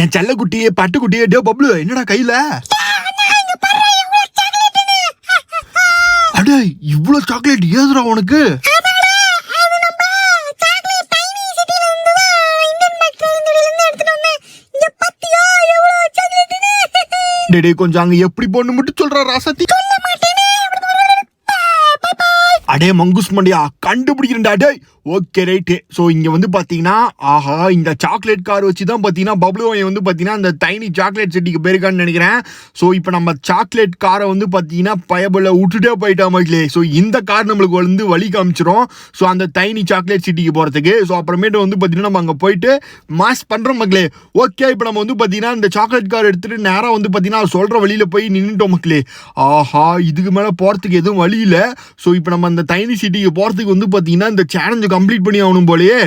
என் செல்லக்குட்டியே பட்டுக்குட்டியே டே பப்ளு என்னடா கையில அடே இவ்வளோ சாக்லேட் ஏதுடா உனக்கு? டே கொஞ்சம் அங்க எப்படி போன்னு மட்டும் சொல்ற ராசத்தி. அடே மங்குஸ் மண்டியா கண்டுபிடிக்கிறேன்டா டே. Okay right. ஸோ இங்கே வந்து பார்த்தீங்கன்னா ஆஹா இந்த சாக்லேட் கார் வச்சு தான் பார்த்தீங்கன்னா பப்ளுவன் வந்து பார்த்தீங்கன்னா இந்த டைனி சாக்லேட் சிட்டிக்கு போயிருக்கான்னு நினைக்கிறேன். ஸோ இப்போ நம்ம சாக்லேட் காரை வந்து பார்த்தீங்கன்னா பயபுல விட்டுட்டே போயிட்டா மக்களே. ஸோ இந்த கார் நம்மளுக்கு வந்து வழி காமிச்சிரும். ஸோ அந்த டைனி சாக்லேட் சிட்டிக்கு போகிறதுக்கு. ஸோ அப்புறமேட்டு வந்து பார்த்தீங்கன்னா நம்ம அங்கே போயிட்டு மாஸ் பண்ணுறோம் மக்களே. ஓகே இப்போ நம்ம வந்து பார்த்தீங்கன்னா இந்த சாக்லேட் கார் எடுத்துகிட்டு நேராக வந்து பார்த்தீங்கன்னா சொல்கிற வழியில் போய் நின்றுட்டோம் மக்களே. ஆஹா இதுக்கு மேலே போகிறதுக்கு எதுவும் வழி இல்லை. ஸோ இப்போ நம்ம அந்த டைனி சிட்டிக்கு போகிறதுக்கு வந்து பார்த்தீங்கன்னா இந்த சேலஞ்சு கம்ப்ளீட் பண்ணி ஆகணும் போலயே.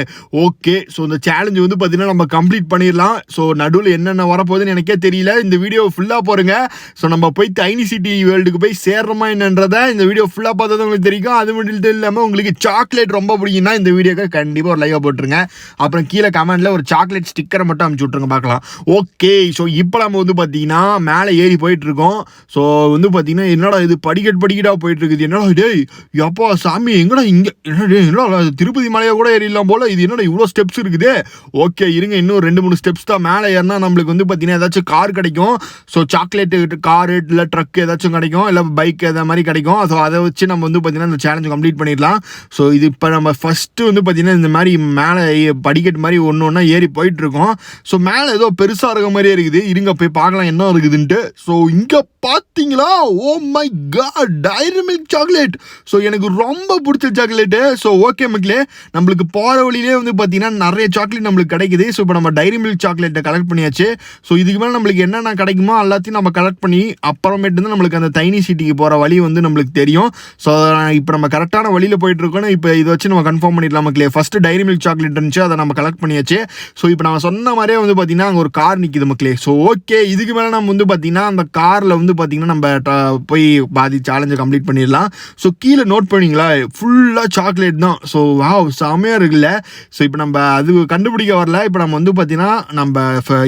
ஓகே ஸோ இந்த சேலஞ்சு வந்து பார்த்தீங்கன்னா நம்ம கம்ப்ளீட் பண்ணிடலாம். ஸோ நடுவில் என்னென்ன வரப்போகுதுன்னு எனக்கே தெரியல. இந்த வீடியோ ஃபுல்லாக பாருங்க. ஸோ நம்ம போய் டைனி சிட்டி வேர்ல்டுக்கு போய் சேர்றோமா என்னன்றதை இந்த வீடியோ ஃபுல்லாக பார்த்தது உங்களுக்கு தெரியும். அது மட்டும் இல்லாமல் உங்களுக்கு சாக்லேட் ரொம்ப பிடிக்கும்னா இந்த வீடியோக்கு கண்டிப்பாக ஒரு லைவாக போட்டுருங்க. அப்புறம் கீழே கமெண்ட்ல ஒரு சாக்லேட் ஸ்டிக்கரை மட்டும் அனுப்பிச்சு விட்ருங்க பார்க்கலாம். ஓகே ஸோ இப்போ நம்ம வந்து பார்த்தீங்கன்னா மேலே ஏறி போயிட்டு இருக்கோம். ஸோ வந்து பார்த்தீங்கன்னா என்னடா இது படிக்கட்டாக போயிட்டு இருக்குது. என்னடா டேய் எப்போ சாமி எங்கடா இங்கே என்னடா திருப்பதி மலையை கூட ஏறிடலாம் போல. இது என்னடா இவ்வளோ ஸ்டெப்ஸ் இருக்குது. ஓகே இருங்க இன்னும் 2-3 ஸ்டெப்ஸ் தான். மேலே ஏறினா நம்மளுக்கு வந்து பார்த்தீங்கன்னா ஏதாச்சும் கார் கிடைக்கும். ஸோ சாக்லேட்டு காரு இல்லை ட்ரக் ஏதாச்சும் கிடைக்கும், இல்லை பைக் எதை மாதிரி கிடைக்கும். ஸோ அதை வச்சு நம்ம வந்து பார்த்தீங்கன்னா இந்த சேலஞ்சு கம்ப்ளீட் பண்ணிடலாம். ஸோ இது இப்போ நம்ம ஃபஸ்ட்டு வந்து பார்த்தீங்கன்னா இந்த மாதிரி மேலே படிக்கட்டு மாதிரி ஒன்று ஒன்றா ஏறி போயிட்டுருக்கோம். ஸோ மேலே ஏதோ பெருசாக இருக்க மாதிரியே இருக்குது. இருங்க போய் பார்க்கலாம் என்ன இருக்குதுன்ட்டு. ஸோ இங்கே பார்த்தீங்களா oh my god dairy milk chocolate. So எனக்கு ரொம்ப பிடிச்ச சாக்லேட்டு. ஸோ ஓகே மக்களே நம்மளுக்கு போகிற வழியிலே வந்து பார்த்தீங்கன்னா நிறைய சாக்லேட் நம்மளுக்கு கிடைக்குது. ஸோ இப்போ நம்ம டைரி மில்க் சாக்லேட்டை கலெக்ட் பண்ணியாச்சு. ஸோ இதுக்கு மேலே நம்மளுக்கு என்னென்ன கிடைக்குமோ எல்லாத்தையும் நம்ம கலெக்ட் பண்ணி அப்புறமேட்டு தான் நம்மளுக்கு அந்த டைனி சிட்டிக்கு போகிற வழி வந்து நம்மளுக்கு தெரியும். ஸோ இப்போ நம்ம கரெக்டான வழியில் போயிட்டுருக்கோன்னு இப்போ இதை வச்சு நம்ம கன்ஃபார்ம் பண்ணிடலாம் மக்களே. ஃபஸ்ட்டு டைரி மில்க் சாக்லேட் இருந்துச்சு, அதை நம்ம கலெக்ட் பண்ணியாச்சு. ஸோ இப்போ நம்ம சொன்ன மாதிரியே வந்து பார்த்தீங்கன்னா அங்கே ஒரு கார் நிற்கிது மக்களே. ஸோ ஓகே இதுக்கு மேலே நம்ம வந்து பார்த்தீங்கன்னா அந்த காரில் வந்து பார்த்தீங்கன்னா நம்ம போய் பாதி சேலஞ்சை கம்ப்ளீட் பண்ணிடலாம். ஸோ கீழே நோட் பண்ணிங்களா ஃபுல்லாக சாக்லேட் தான். ஸோ வாவ் செமையாக இருக்குல்ல. ஸோ இப்போ நம்ம அது கண்டுபிடிக்க வரல. இப்போ நம்ம வந்து பார்த்தீங்கன்னா நம்ம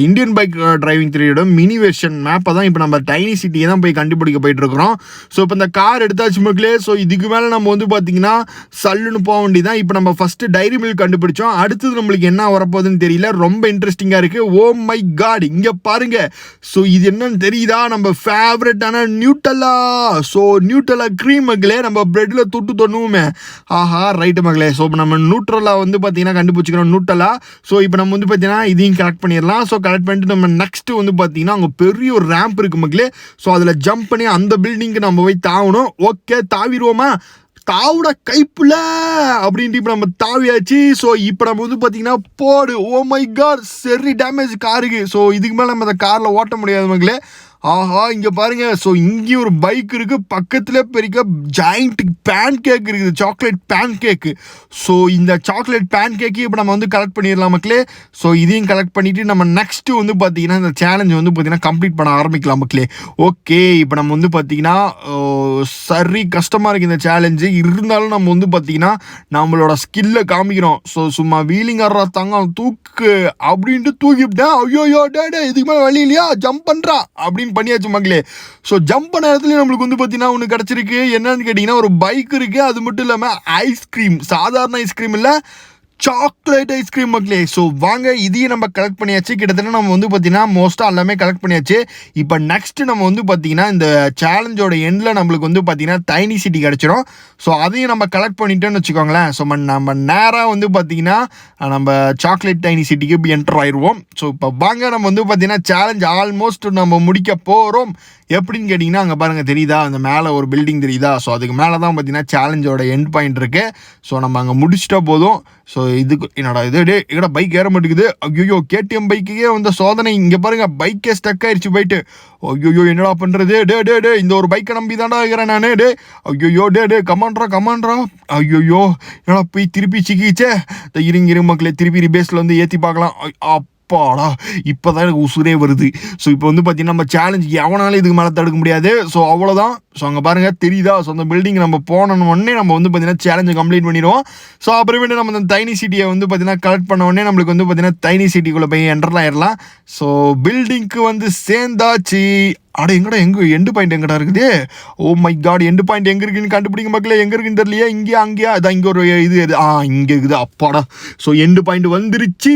Indian bike driving 3 mini version மேப்பை தான் இப்போ நம்ம டைனி சிட்டியை தான் போய் கண்டுபிடிக்க போயிட்டுருக்கிறோம். ஸோ இப்போ இந்த கார் எடுத்தாச்சு மக்களே. ஸோ இதுக்கு மேலே நம்ம வந்து பார்த்தீங்கன்னா சல்லுன்னு போக வேண்டியதான். இப்போ நம்ம ஃபஸ்ட்டு டைரி மில்க் கண்டுபிடிச்சோம். அடுத்தது நம்மளுக்கு என்ன வரப்போகுதுன்னு தெரியல. ரொம்ப இன்ட்ரெஸ்டிங்காக இருக்குது. ஓ மை காட் இங்கே பாருங்க. ஸோ இது என்னன்னு தெரியுதா? நம்ம ஃபேவரட்டான நியூட்டலா. ஸோ நியூட்டலா க்ரீம் மக்களே நம்ம பிரெட்டில் தொட்டு தொண்ணுவோமே. ஆஹா ரைட்டு மக்களே. ஸோ இப்போ நம்ம நியூட்ரலா வந்து பார்த்தீங்கன்னா கண்டுபிடிச்சிக்கிறோம் நியூட்டலா. ஸோ இப்போ நம்ம வந்து பார்த்தீங்கன்னா இதையும் கலெக்ட் பண்ணிடலாம். ஸோ கலெக்ட் பண்ணிட்டு நம்ம நெக்ஸ்ட்டு வந்து பார்த்தீங்கன்னா அங்கே பெரிய ஒரு ரேம்ப் இருக்குது மக்களே. ஸோ அதில் ஜம்ப் பண்ணி அந்த பில்டிங்க்கு நம்ம போய் தாவணும். ஓகே தாவிடுவோமா? தாவுட கைப்புல அப்படின்ட்டு இப்போ நம்ம தாவியாச்சு. ஸோ இப்போ நம்ம வந்து பார்த்தீங்கன்னா போடு ஓ மை காட் சரி டேமேஜ் காருக்கு. ஸோ இதுக்கு மேலே நம்ம அந்த காரில் ஓட்ட முடியாது மக்களே. ஆஹா இங்கே பாருங்க. ஸோ இங்கேயும் ஒரு பைக் இருக்குது. பக்கத்தில் பெரிய ஜாயிண்ட் பேன் கேக் இருக்குது, சாக்லேட் பேன் கேக்கு. ஸோ இந்த சாக்லேட் பேன் கேக்கு இப்போ நம்ம வந்து கலெக்ட் பண்ணிடலாம் மக்களே. ஸோ இதையும் கலெக்ட் பண்ணிவிட்டு நம்ம நெக்ஸ்ட்டு வந்து பார்த்தீங்கன்னா இந்த சேலஞ்சு வந்து பார்த்தீங்கன்னா கம்ப்ளீட் பண்ண ஆரம்பிக்கலாம் மக்களே. ஓகே இப்போ நம்ம வந்து பார்த்தீங்கன்னா சரி கஷ்டமாக இருக்குது இந்த சேலஞ்சு. இருந்தாலும் நம்ம வந்து பார்த்தீங்கன்னா நம்மளோட ஸ்கில்லை காமிக்கிறோம். ஸோ சும்மா வீலிங் ஆடுறா தாங்க தூக்கு அப்படின்ட்டு தூக்கிவிட்டேன். ஐயோ டே இதுக்கு மேலே வழி இல்லையா ஜம்ப் பண்ணுறா அப்படின்னு பண்ணியாச்சு மக்களே. ஸோ ஜம்ப் பண்ண இடத்துல நம்மளுக்கு வந்து பார்த்தீங்கன்னா ஒன்று கிடச்சிருக்கு. என்னன்னு கேட்டிங்கன்னா ஒரு பைக் இருக்குது. அது மட்டும் இல்லாமல் ஐஸ்கிரீம், சாதாரண ஐஸ்கிரீம் இல்லை சாக்லேட் ஐஸ்கிரீம் மக்களே. ஸோ வாங்க இதையும் நம்ம கலெக்ட் பண்ணியாச்சு. கிட்டத்தட்ட நம்ம வந்து பார்த்தீங்கன்னா மோஸ்ட்டாக எல்லாமே கலெக்ட் பண்ணியாச்சு. இப்போ நெக்ஸ்ட்டு நம்ம வந்து பார்த்தீங்கன்னா இந்த சேலஞ்சோட எண்டில் நம்மளுக்கு வந்து பார்த்தீங்கன்னா டைனி சிட்டி கிடச்சிரும். ஸோ அதையும் நம்ம கலெக்ட் பண்ணிட்டோன்னு வச்சுக்கோங்களேன். ஸோ நம்ம நேராக வந்து பார்த்தீங்கன்னா நம்ம சாக்லேட் டைனி சிட்டிக்கு இப்போ என்டர் ஆயிடுவோம். ஸோ இப்போ வாங்க நம்ம வந்து பார்த்தீங்கன்னா சேலஞ்ச் ஆல்மோஸ்ட் நம்ம முடிக்க போகிறோம். எப்படின்னு கேட்டிங்கன்னா அங்கே பாருங்கள் தெரியுதா அந்த மேலே ஒரு பில்டிங் தெரியுதா? ஸோ அதுக்கு மேலே தான் பார்த்தீங்கன்னா சேலஞ்சோட எண்ட் பாயிண்ட் இருக்குது. ஸோ நம்ம அங்கே முடிச்சிட்டா போதும். ஸோ இதுக்கு என்னடா இது எங்கடா பைக் ஏற மாட்டேங்குது. ஐயோ கேடிஎம் பைக்குக்கே வந்த சோதனை. இங்கே பாருங்கள் பைக்கே ஸ்டக் ஆயிடுச்சு போயிட்டு. ஐயோ என்னடா பண்ணுறது? டே இந்த ஒரு பைக்கை நம்பி தாண்டா இருக்கிறேன் நான். ஐயோ கமாண்ட்ரா. ஐயோ என்னடா போய் திருப்பி சிக்கிச்சே. இருங்க மக்களே திருப்பி ரிபேஸில் வந்து ஏற்றி பார்க்கலாம். அப்பாடா இப்போதான் எனக்கு உசுரே வருது. ஸோ இப்போ வந்து பார்த்தீங்கன்னா நம்ம சேலஞ்ச் எவனாலும் இதுக்கு மேலே தடுக்க முடியாது. ஸோ அவ்வளோதான். ஸோ அங்கே பாருங்கள் தெரியுதா? ஸோ அந்த பில்டிங் நம்ம போனோன்னே நம்ம வந்து பார்த்தீங்கன்னா சேலஞ்சை கம்ப்ளீட் பண்ணிடுவோம். ஸோ அப்புறமேட்டு நம்ம அந்த டைனி சிட்டியை வந்து பார்த்தீங்கன்னா கலெக்ட் பண்ண உடனே நம்மளுக்கு வந்து பார்த்தீங்கன்னா டைனி சிட்டிக்குள்ளே போய் என்டர்லாம் ஆயிடலாம். ஸோ பில்டிங்க்கு வந்து சேர்ந்தாச்சு. அட எங்கடா எண்டு பாயிண்ட் எங்கடா இருக்குது? Oh my god, end point எங்கே இருக்குன்னு கண்டுபிடிக்க மக்களே. எங்கே இருக்குன்னு தெரியலையே. இங்கேயா அதான் இங்கே ஒரு இது இங்கே இருக்குது. அப்பாடா. ஸோ எண்டு பாயிண்ட் வந்துருச்சு,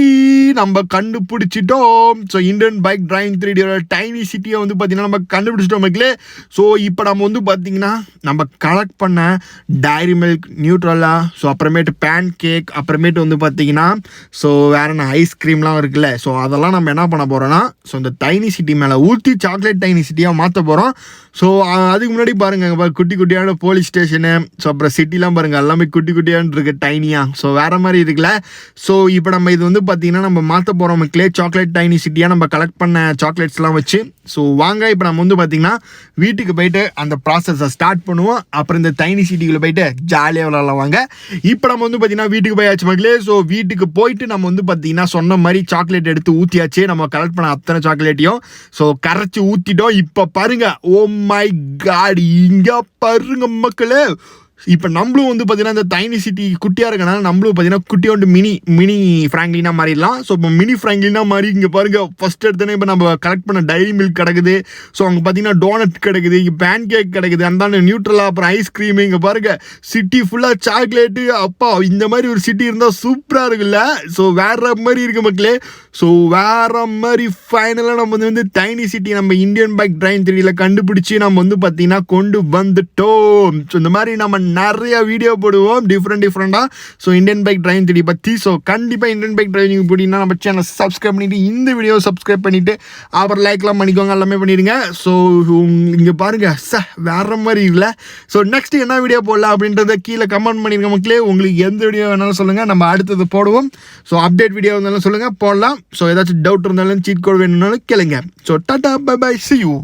நம்ம கண்டுபிடிச்சிட்டோம். So Indian bike driving 3D tiny சிட்டியை வந்து பார்த்தீங்கன்னா நம்ம கண்டுபிடிச்சிட்டோம் மக்களே. ஸோ இப்போ நம்ம வந்து பார்த்தீங்கன்னா நம்ம கலெக்ட் பண்ண டைரி மில்க், நியூட்ரலா, ஸோ அப்புறமேட்டு பேன் கேக், அப்புறமேட்டு வந்து பார்த்தீங்கன்னா ஸோ வேற என்ன ஐஸ்கிரீம்லாம் இருக்குல்ல. ஸோ அதெல்லாம் நம்ம என்ன பண்ண போகிறோன்னா ஸோ இந்த டைனி சிட்டி மேலே ஊற்றி சாக்லேட் டைனி சிட்டியாக மாற்ற போகிறோம். ஸோ அதுக்கு முன்னாடி பாருங்கள் குட்டி குட்டியான போலீஸ் ஸ்டேஷனு, ஸோ அப்புறம் சிட்டிலாம் பாருங்கள் எல்லாமே குட்டி குட்டியான இருக்குது டைனியாக. ஸோ வேறு மாதிரி இருக்குல்ல. ஸோ இப்போ நம்ம இது வந்து பார்த்தீங்கன்னா நம்ம மாற்ற போகிறோம் மக்களே சாக்லேட் டைனி சிட்டியாக நம்ம கலெக்ட் பண்ண சாக்லேட்ஸ்லாம் வச்சு. ஸோ வாங்க இப்போ நம்ம வந்து பார்த்தீங்கன்னா வீட்டுக்கு போயிட்டு அந்த ப்ராசஸை ஸ்டார்ட் பண்ணுவோம். அப்புறம் இந்த டைனி சிட்டிக்குள்ளே போயிட்டு ஜாலியாக விளாட்லாம் வாங்க. இப்போ நம்ம வந்து பார்த்தீங்கன்னா வீட்டுக்கு போயாச்சு மக்களே. ஸோ வீட்டுக்கு போயிட்டு நம்ம வந்து பார்த்தீங்கன்னா சொன்ன மாதிரி சாக்லேட் எடுத்து ஊற்றியாச்சு. நம்ம கலெக்ட் பண்ண அத்தனை சாக்லேட்டையும் ஸோ கரைச்சி ஊற்றிட்டோம். இப்போ பாருங்க, ஓ மை காட், இங்கே பாருங்க மக்களே. இப்போ நம்மளும் வந்து பார்த்தீங்கன்னா இந்த டைனி சிட்டி குட்டியாக இருக்கனால நம்மளும் பார்த்தீங்கன்னா குட்டியோண்டு மினி ஃப்ராங்க்லினாக மாறிடலாம். ஸோ இப்போ மினி ஃப்ராங்க்லினாக மாறி இங்கே பாருங்கள் ஃபஸ்ட் எடுத்தோன்னே இப்போ நம்ம கலெக்ட் பண்ண டைரி மில்க் கிடக்குது. ஸோ அங்கே பார்த்தீங்கன்னா டோனட் கிடைக்குது, இங்கே பேன் கேக் கிடைக்குது, அந்த நியூட்ரலா, அப்புறம் ஐஸ்கிரீமு. இங்கே பாருங்கள் சிட்டி ஃபுல்லாக சாக்லேட்டு. அப்பா இந்த மாதிரி ஒரு சிட்டி இருந்தால் சூப்பராக இருக்குல்ல. ஸோ வேற மாதிரி இருக்குது மக்களே. ஸோ வேற மாதிரி ஃபைனலாக நம்ம வந்து டைனி சிட்டி நம்ம இந்தியன் பைக் டிரைவிங் 3Dல கண்டுபிடிச்சி நம்ம வந்து பார்த்தீங்கன்னா கொண்டு வந்துட்டோம். ஸோ இந்த மாதிரி நம்ம நிறைய வீடியோ போடுவோம் டிஃப்ரெண்டாக. So Indian bike driving 3D பற்றி. ஸோ கண்டிப்பாக இந்தியன் பைக் டிரைவிங் போட்டிங்கன்னா நம்ம சேனல் சப்ஸ்கிரைப் பண்ணிவிட்டு இந்த வீடியோவை சப்ஸ்கிரைப் பண்ணிவிட்டு அப்புறம் லைக்லாம் பண்ணிக்கோங்க, எல்லாமே பண்ணிடுங்க. ஸோ இங்கே பாருங்கள் வேற மாதிரி இல்லை. ஸோ நெக்ஸ்ட் என்ன வீடியோ போடலாம் அப்படின்றத கீழே கமெண்ட் பண்ணிருங்க மக்களே. உங்களுக்கு எந்த வீடியோ வேணாலும் சொல்லுங்கள், நம்ம அடுத்தது போடுவோம். ஸோ அப்டேட் வீடியோ இருந்தாலும் சொல்லுங்கள், போடலாம். ஸோ ஏதாச்சும் டவுட் இருந்தாலும் சீட் கோட் வேணும்னாலும் கேளுங்க. So tata bye bye, see you.